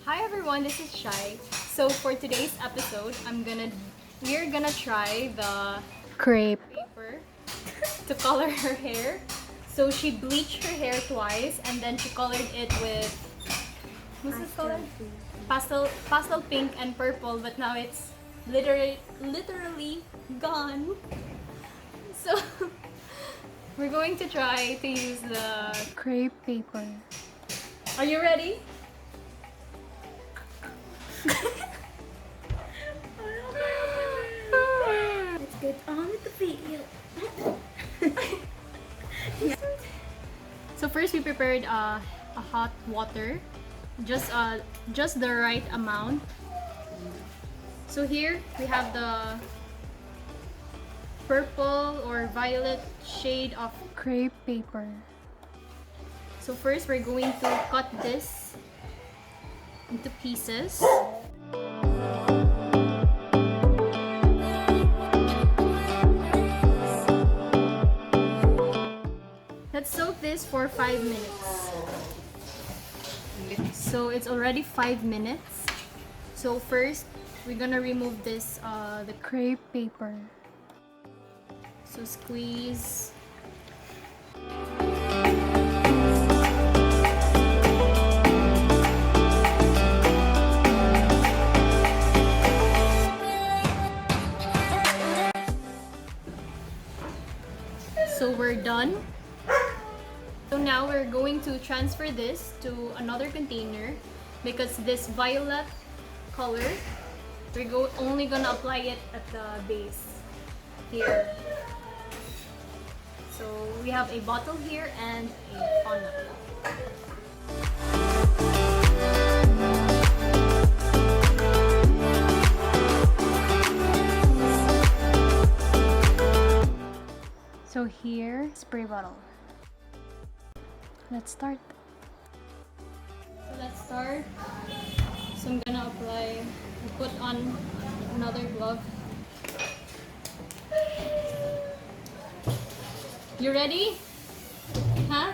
Hi everyone, this is Shai. So for today's episode, we're gonna try the Crepe. paper to color her hair. So she bleached her hair twice and then she colored it with what's this color? Pastel pink and purple, but now it's literally gone. So we're going to try to use the Crepe paper. Are you ready? Let's get on with the video. So first we prepared a hot water, just the right amount. So here we have the purple or violet shade of Crepe paper. So first we're going to cut this into pieces. Let's soak this for 5 minutes. So it's already 5 minutes. So first we're gonna remove this the Crepe paper. so squeeze. So we're done. So now we're going to transfer this to another container because this violet color, only gonna apply it at the base here. So we have a bottle here and a funnel. So here, spray bottle. Let's start. So let's start. So I'm gonna put on another glove. You ready? Huh?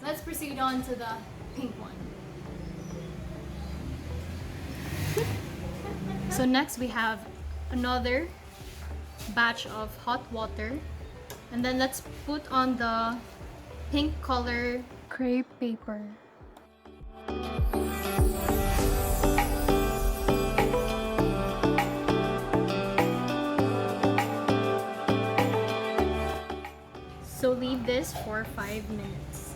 Let's proceed on to the pink one. So next we have another batch of hot water, and then let's put on the pink color. Crepe paper. So leave this for 5 minutes.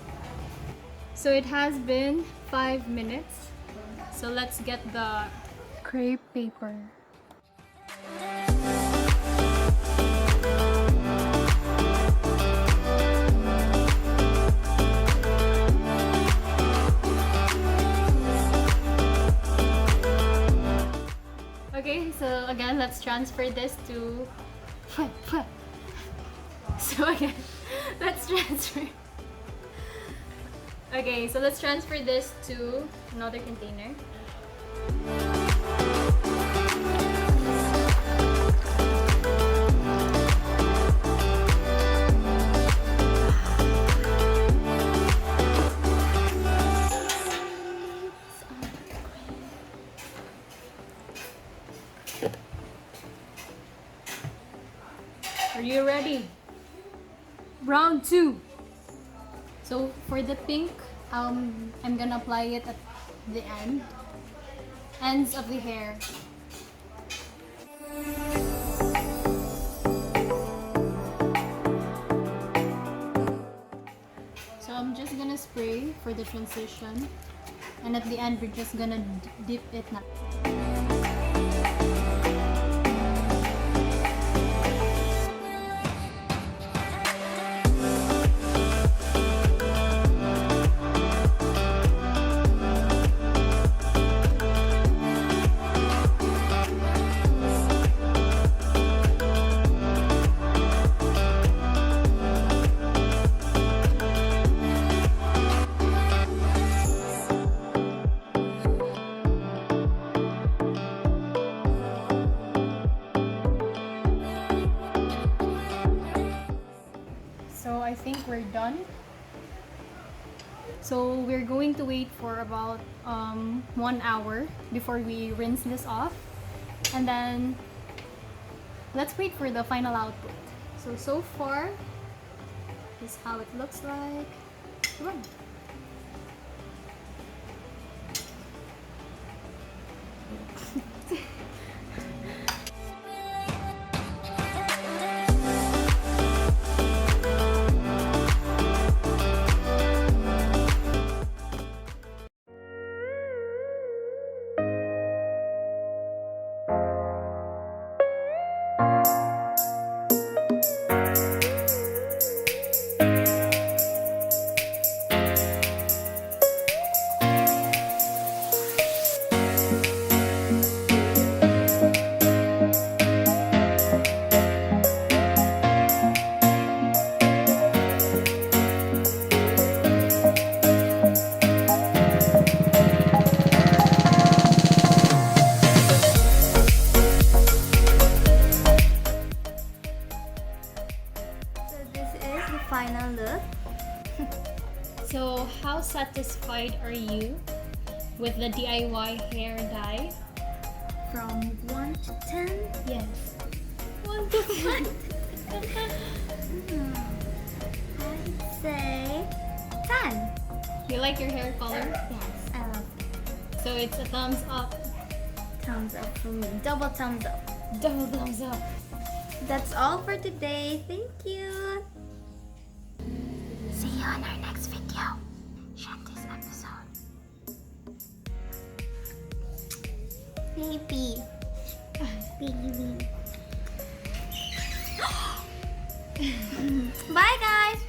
So it has been 5 minutes. So let's get the Crepe paper. Okay, so again, let's transfer this to so again, let's transfer. Okay, so let's transfer this to another container. Are you ready? Round 2. So for the pink, I'm gonna apply it at the ends of the hair. So I'm just gonna spray for the transition. And at the end, we're just gonna dip it na. So I think we're done. So we're going to wait for about 1 hour before we rinse this off. And then let's wait for the final output. So far, this is how it looks like. Come on. So this is the final look. So how satisfied are you with the DIY hair dye? From 1 to 10. Yes. 1 to 10. I'd say 10. You like your hair color? Yes, I love it. So it's a thumbs up. Thumbs up for me. Double thumbs up. Double thumbs up. That's all for today. Thank you. See you on our next video. Share this episode. Baby. Baby. Bye guys.